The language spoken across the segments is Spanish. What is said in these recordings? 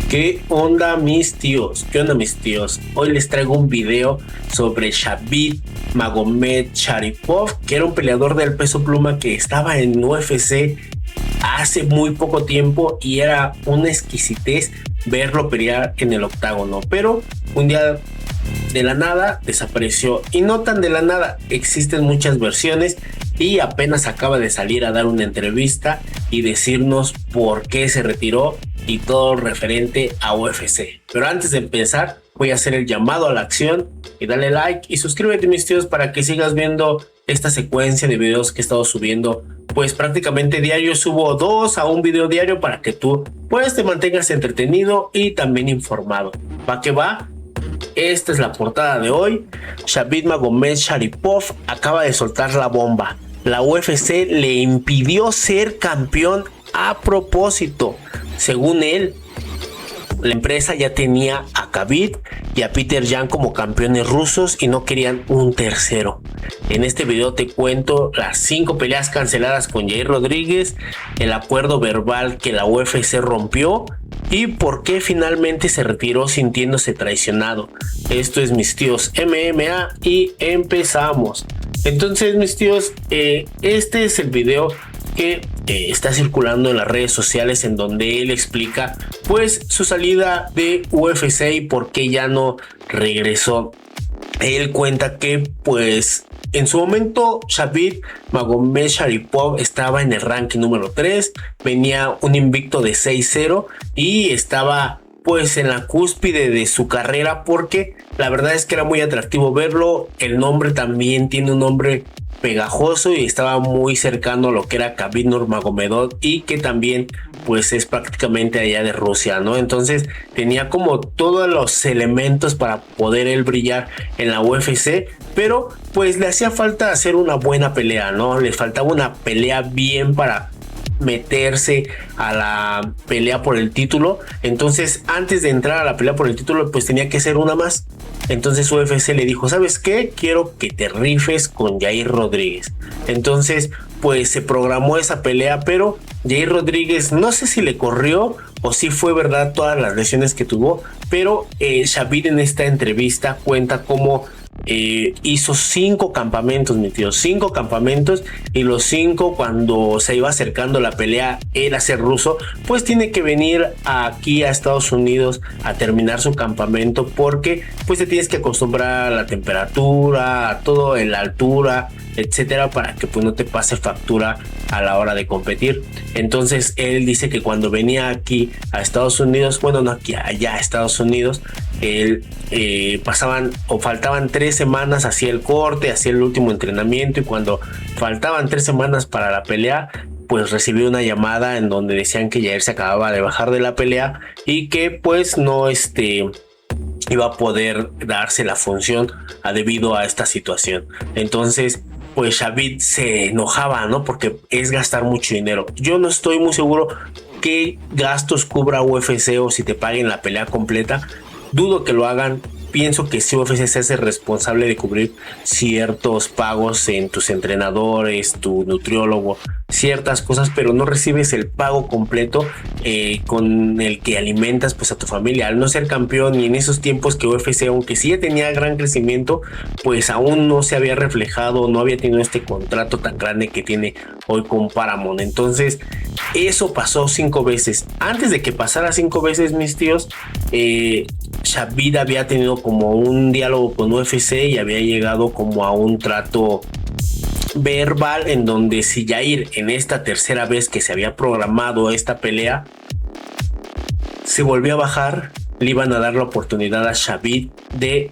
¿Qué onda mis tíos? ¿Qué onda mis tíos? Hoy les traigo un video sobre Khabib Nurmagomedov, que era un peleador del peso pluma que estaba en UFC hace muy poco tiempo y era una exquisitez verlo pelear en el octágono, pero un día de la nada desapareció, y no tan de la nada, existen muchas versiones y apenas acaba de salir a dar una entrevista y decirnos por qué se retiró y todo referente a UFC. Pero antes de empezar, voy a hacer el llamado a la acción y dale like y suscríbete mis tíos para que sigas viendo esta secuencia de videos que he estado subiendo. Pues prácticamente diario subo 2 a 1 video diario para que tú pues te mantengas entretenido y también informado. ¿Va que va? Esta es la portada de hoy. Khabib Nurmagomedov acaba de soltar la bomba. La UFC le impidió ser campeón a propósito. Según él, la empresa ya tenía a Khabib y a Peter Yan como campeones rusos y no querían un tercero. En este video te cuento las 5 peleas canceladas con Yair Rodríguez, el acuerdo verbal que la UFC rompió y por qué finalmente se retiró sintiéndose traicionado. Esto es mis tíos MMA y empezamos. Entonces mis tíos, este es el video que está circulando en las redes sociales, en donde él explica pues su salida de UFC y por qué ya no regresó. Él cuenta que pues en su momento Khabib Nurmagomedov estaba en el ranking número 3, venía un invicto de 6-0 y estaba pues en la cúspide de su carrera, porque la verdad es que era muy atractivo verlo. El nombre también tiene un nombre pegajoso y estaba muy cercano a lo que era Khabib Nurmagomedov, y que también pues es prácticamente allá de Rusia, ¿no? Entonces tenía como todos los elementos para poder él brillar en la UFC, pero pues le hacía falta hacer una buena pelea, ¿no? Le faltaba una pelea bien para meterse a la pelea por el título. Entonces antes de entrar a la pelea por el título pues tenía que ser una más. Entonces UFC le dijo, ¿sabes qué? Quiero que te rifes con Yair Rodríguez. Entonces pues se programó esa pelea, pero Yair Rodríguez no sé si le corrió o si fue verdad todas las lesiones que tuvo, pero Khabib en esta entrevista cuenta cómo hizo 5 campamentos, mi tío, 5 campamentos, y los 5, cuando se iba acercando la pelea, él a ser ruso, pues tiene que venir aquí a Estados Unidos a terminar su campamento, porque pues te tienes que acostumbrar a la temperatura, a todo, en la altura, etcétera, para que pues no te pase factura a la hora de competir. Entonces él dice que cuando venía aquí a Estados Unidos, bueno, no aquí, allá a Estados Unidos, él pasaban o faltaban 3 semanas, hacía el corte, hacía el último entrenamiento, y cuando faltaban 3 semanas para la pelea, pues recibió una llamada en donde decían que Yair se acababa de bajar de la pelea y que pues no iba a poder darse la función debido a esta situación. Entonces pues Khabib se enojaba, ¿no? Porque es gastar mucho dinero. Yo no estoy muy seguro qué gastos cubra UFC o si te paguen la pelea completa. Dudo que lo hagan. Pienso que si UFC se hace responsable de cubrir ciertos pagos en tus entrenadores, tu nutriólogo, ciertas cosas, pero no recibes el pago completo con el que alimentas pues a tu familia. Al no ser campeón, y en esos tiempos que UFC, aunque sí tenía gran crecimiento, pues aún no se había reflejado, no había tenido este contrato tan grande que tiene hoy con Paramount. Entonces eso pasó 5 veces. Antes de que pasara 5 veces, mis tíos, Khabib había tenido como un diálogo con UFC y había llegado como a un trato verbal, en donde si Yair en esta tercera vez que se había programado esta pelea se volvió a bajar, le iban a dar la oportunidad a Khabib de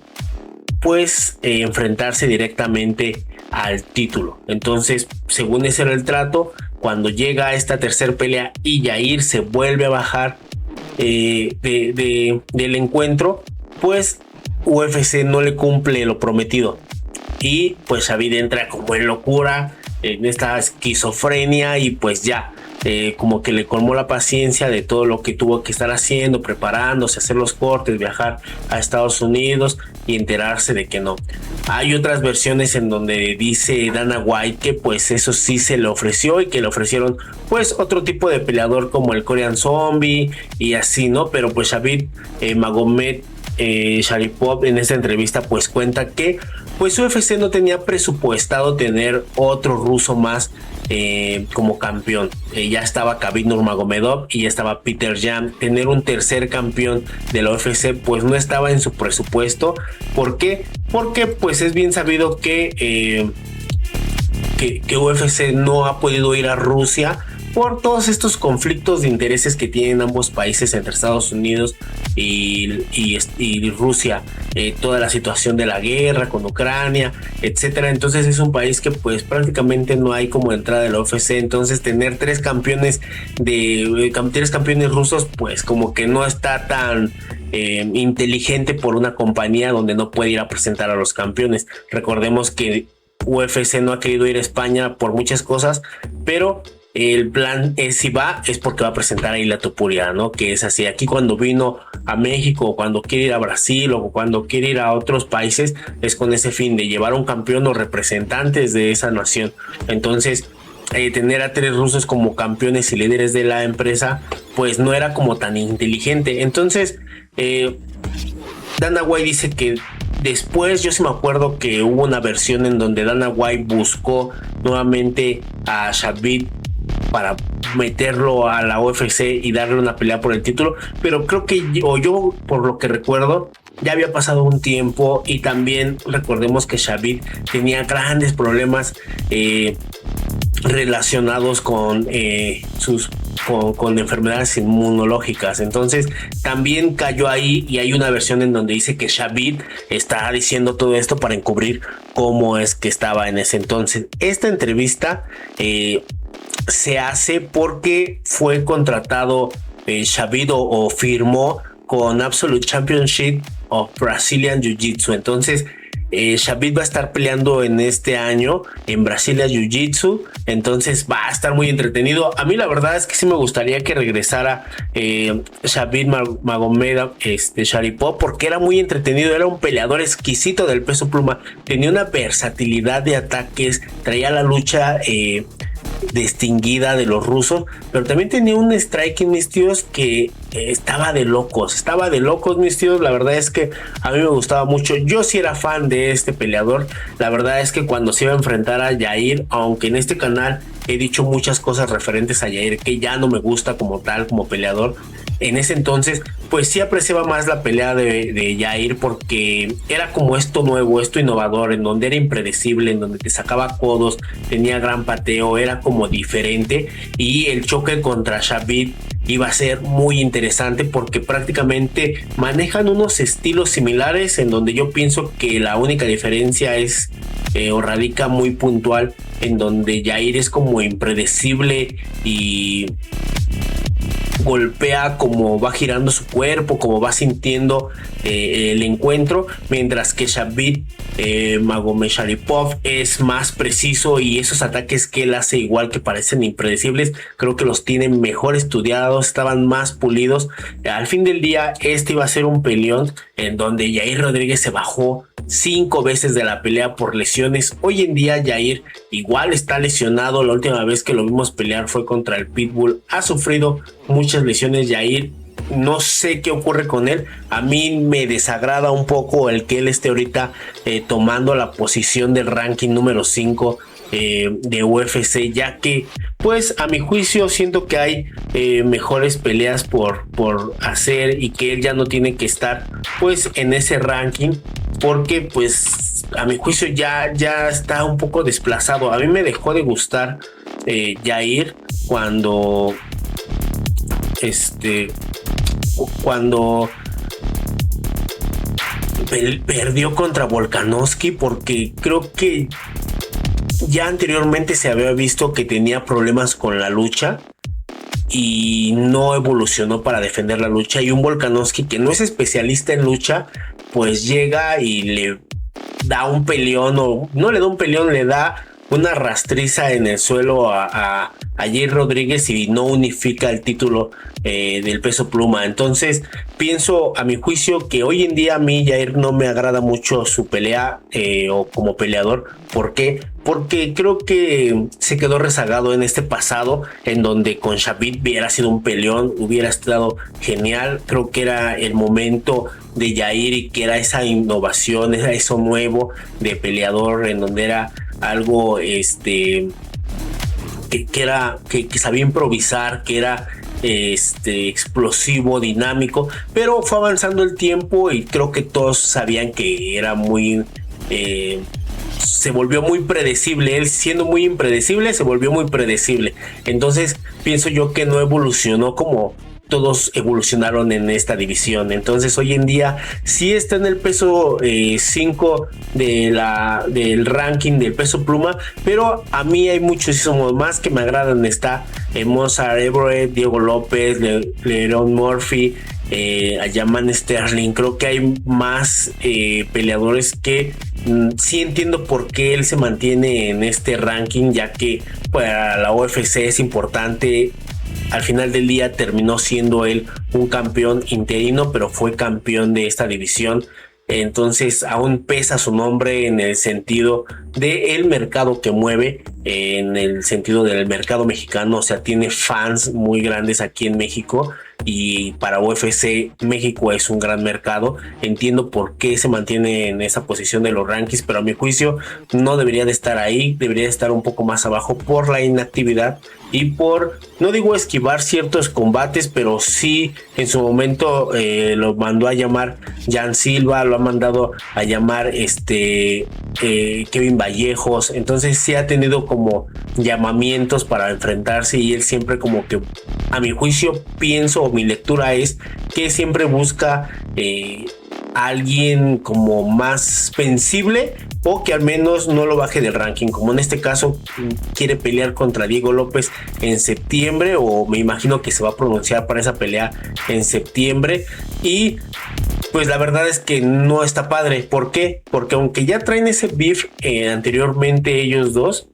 pues enfrentarse directamente al título. Entonces según ese era el trato, cuando llega a esta tercera pelea y Yair se vuelve a bajar del encuentro, pues UFC no le cumple lo prometido y pues Khabib entra como en locura, en esta esquizofrenia, y pues ya como que le colmó la paciencia de todo lo que tuvo que estar haciendo, preparándose, hacer los cortes, viajar a Estados Unidos y enterarse de que no. Hay otras versiones en donde dice Dana White que pues eso sí se le ofreció y que le ofrecieron pues otro tipo de peleador como el Korean Zombie y así, ¿no? Pero pues Khabib Magomed Sharipov en esta entrevista pues cuenta que pues UFC no tenía presupuestado tener otro ruso más como campeón. Ya estaba Khabib Nurmagomedov y ya estaba Peter Yan. Tener un tercer campeón de la UFC pues no estaba en su presupuesto. ¿Por qué? Porque pues es bien sabido que UFC no ha podido ir a Rusia por todos estos conflictos de intereses que tienen ambos países entre Estados Unidos y Rusia, toda la situación de la guerra con Ucrania, etcétera. Entonces es un país que pues prácticamente no hay como entrada de la UFC. Entonces tener tres campeones rusos pues como que no está tan inteligente por una compañía donde no puede ir a presentar a los campeones. Recordemos que UFC no ha querido ir a España por muchas cosas, pero el plan es, si va, es porque va a presentar a Ilia Topuria, ¿no? Que es así. Aquí cuando vino a México, cuando quiere ir a Brasil o cuando quiere ir a otros países, es con ese fin de llevar a un campeón o representantes de esa nación. Entonces, tener a tres rusos como campeones y líderes de la empresa, pues no era como tan inteligente. Entonces, Dana White dice que después, yo sí me acuerdo que hubo una versión en donde Dana White buscó nuevamente a Khabib para meterlo a la UFC y darle una pelea por el título, pero creo que yo por lo que recuerdo ya había pasado un tiempo y también recordemos que Khabib tenía grandes problemas relacionados con con enfermedades inmunológicas. Entonces también cayó ahí y hay una versión en donde dice que Khabib está diciendo todo esto para encubrir cómo es que estaba en ese entonces. Esta entrevista se hace porque fue contratado Khabib o firmó con Absolute Championship of Brazilian Jiu-Jitsu. Entonces Khabib va a estar peleando en este año en Brasilia Jiu-Jitsu, entonces va a estar muy entretenido. A mí la verdad es que sí me gustaría que regresara Khabib Magomed Sharipov, porque era muy entretenido, era un peleador exquisito del peso pluma, tenía una versatilidad de ataques, traía la lucha distinguida de los rusos, pero también tenía un striking, mis tíos, que estaba de locos, mis tíos. La verdad es que a mí me gustaba mucho, yo sí era fan de este peleador. La verdad es que cuando se iba a enfrentar a Yair, aunque en este canal he dicho muchas cosas referentes a Yair que ya no me gusta como tal, como peleador, en ese entonces pues sí apreciaba más la pelea de Yair, porque era como esto nuevo, esto innovador, en donde era impredecible, en donde te sacaba codos, tenía gran pateo, era como diferente, y el choque contra Khabib iba a ser muy interesante porque prácticamente manejan unos estilos similares, en donde yo pienso que la única diferencia es o radica muy puntual, en donde Yair es como impredecible y golpea como va girando su cuerpo, como va sintiendo el encuentro, mientras que Khabib Magomed Sharipov es más preciso, y esos ataques que él hace, igual que parecen impredecibles, creo que los tienen mejor estudiados, estaban más pulidos. Al fin del día este iba a ser un peleón en donde Yair Rodríguez se bajó 5 veces de la pelea por lesiones. Hoy en día Yair igual está lesionado, la última vez que lo vimos pelear fue contra el Pitbull, ha sufrido muchas lesiones Yair. No sé qué ocurre con él. A mí me desagrada un poco el que él esté ahorita tomando la posición del ranking número 5 de UFC, ya que pues a mi juicio siento que hay mejores peleas por hacer, y que él ya no tiene que estar pues en ese ranking, porque pues a mi juicio ya está un poco desplazado. A mí me dejó de gustar Yair cuando perdió contra Volkanovski, porque creo que ya anteriormente se había visto que tenía problemas con la lucha y no evolucionó para defender la lucha, y un Volkanovski que no es especialista en lucha pues llega y le da un peleón, o no le da un peleón, le da una rastriza en el suelo a Jair Rodríguez y no unifica el título del peso pluma. Entonces pienso, a mi juicio, que hoy en día a mí Jair no me agrada mucho su pelea o como peleador. ¿Por qué? Porque creo que se quedó rezagado en este pasado, en donde con Shabit hubiera sido un peleón, hubiera estado genial. Creo que era el momento de Jair y que era esa innovación, era eso nuevo de peleador, en donde era algo que sabía improvisar, que era explosivo, dinámico, pero fue avanzando el tiempo y creo que todos sabían que era muy se volvió muy predecible. Él, siendo muy impredecible, se volvió muy predecible. Entonces pienso yo que no evolucionó como todos evolucionaron en esta división. Entonces hoy en día sí está en el peso 5 del ranking del peso pluma, pero a mí hay muchísimos más que me agradan. Está Movsar Everett, Diego López, Lerone Murphy, Aljamain Sterling. Creo que hay más peleadores que sí entiendo por qué él se mantiene en este ranking, ya que para la UFC es importante. Al final del día terminó siendo él un campeón interino, pero fue campeón de esta división. Entonces aún pesa su nombre en el sentido del mercado que mueve, en el sentido del mercado mexicano. O sea, tiene fans muy grandes aquí en México y para UFC México es un gran mercado. Entiendo por qué se mantiene en esa posición de los rankings, pero a mi juicio no debería de estar ahí, debería de estar un poco más abajo por la inactividad y por, no digo esquivar ciertos combates, pero sí en su momento lo mandó a llamar Jan Silva, lo ha mandado a llamar Kevin Vallejos. Entonces sí ha tenido como llamamientos para enfrentarse y él siempre como que, a mi juicio, pienso, o mi lectura es que siempre busca alguien como más sensible o que al menos no lo baje del ranking, como en este caso quiere pelear contra Diego López en septiembre, o me imagino que se va a pronunciar para esa pelea en septiembre. Y pues la verdad es que no está padre. ¿Por qué? Porque aunque ya traen ese beef anteriormente ellos dos,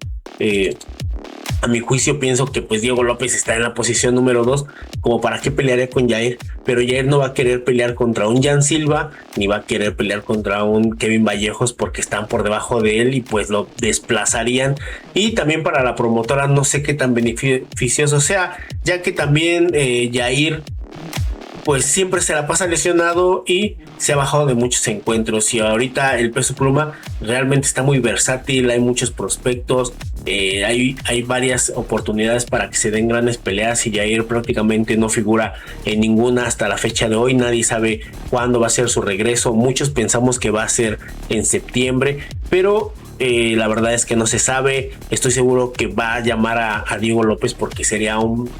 a mi juicio pienso que pues Diego López está en la posición número 2, como para qué pelearía con Jair, pero Jair no va a querer pelear contra un Jan Silva, ni va a querer pelear contra un Kevin Vallejos, porque están por debajo de él y pues lo desplazarían. Y también para la promotora no sé qué tan beneficioso sea, ya que también Jair pues siempre se la pasa lesionado y se ha bajado de muchos encuentros. Y ahorita el peso pluma realmente está muy versátil, hay muchos prospectos, hay varias oportunidades para que se den grandes peleas, y Jair prácticamente no figura en ninguna hasta la fecha de hoy. Nadie sabe cuándo va a ser su regreso. Muchos pensamos que va a ser en septiembre, pero la verdad es que no se sabe. Estoy seguro que va a llamar a Diego López porque sería un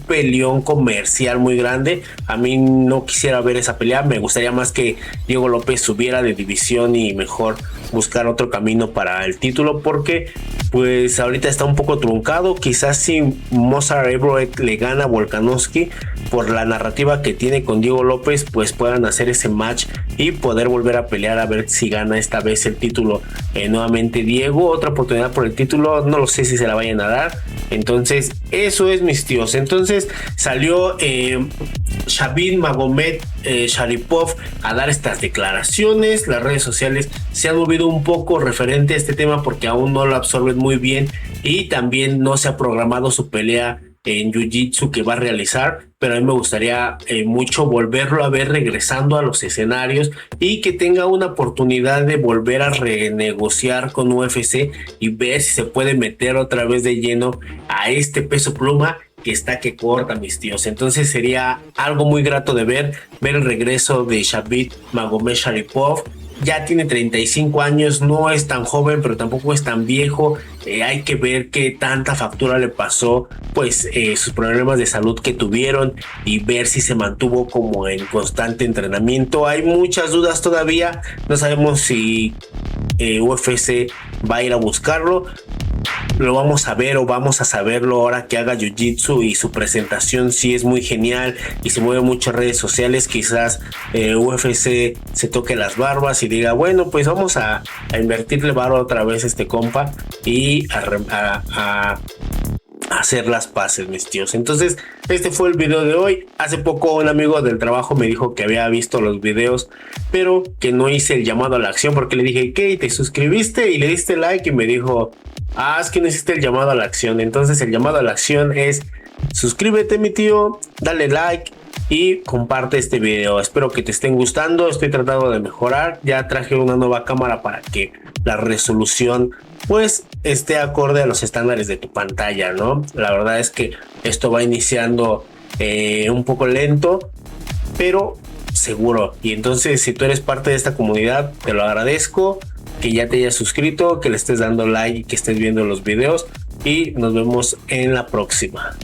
peleón comercial muy grande. A mí no quisiera ver esa pelea. Me gustaría más que Diego López subiera de división y mejor buscar otro camino para el título, porque pues ahorita está un poco truncado. Quizás si Movsar Everett le gana a Volkanovski, por la narrativa que tiene con Diego López, pues puedan hacer ese match y poder volver a pelear, a ver si gana esta vez el título nuevamente Diego. Otra oportunidad por el título, no lo sé si se la vayan a dar. Entonces eso es, mis tíos. Entonces salió Shabit Magomed Sharipov a dar estas declaraciones. Las redes sociales se han movido un poco referente a este tema porque aún no lo absorben muy bien, y también no se ha programado su pelea en Jiu-Jitsu que va a realizar, pero a mí me gustaría mucho volverlo a ver regresando a los escenarios y que tenga una oportunidad de volver a renegociar con UFC y ver si se puede meter otra vez de lleno a este peso pluma que está que corta, mis tíos. Entonces sería algo muy grato de ver el regreso de Shabit Magomed Sharipov. Ya tiene 35 años, no es tan joven, pero tampoco es tan viejo. Hay que ver qué tanta factura le pasó, pues sus problemas de salud que tuvieron, y ver si se mantuvo como en constante entrenamiento. Hay muchas dudas todavía, no sabemos si UFC va a ir a buscarlo. lo vamos a ver o vamos a saberlo ahora que haga jiu-jitsu y su presentación sí es muy genial y se mueve muchas redes sociales. Quizás UFC se toque las barbas y diga, bueno, pues vamos a invertirle varo otra vez a este compa y a hacer las paces, mis tíos. Entonces, este fue el video de hoy. Hace poco un amigo del trabajo me dijo que había visto los videos, pero que no hice el llamado a la acción, porque le dije, ¿qué? ¿Te suscribiste y le diste like? Y me dijo, es que no hiciste el llamado a la acción. Entonces, el llamado a la acción es: suscríbete, mi tío, dale like y comparte este video. Espero que te estén gustando. Estoy tratando de mejorar. Ya traje una nueva cámara para que la resolución pues esté acorde a los estándares de tu pantalla, ¿no? La verdad es que esto va iniciando un poco lento, pero seguro. Y entonces, si tú eres parte de esta comunidad, te lo agradezco, que ya te hayas suscrito, que le estés dando like y que estés viendo los videos, y nos vemos en la próxima.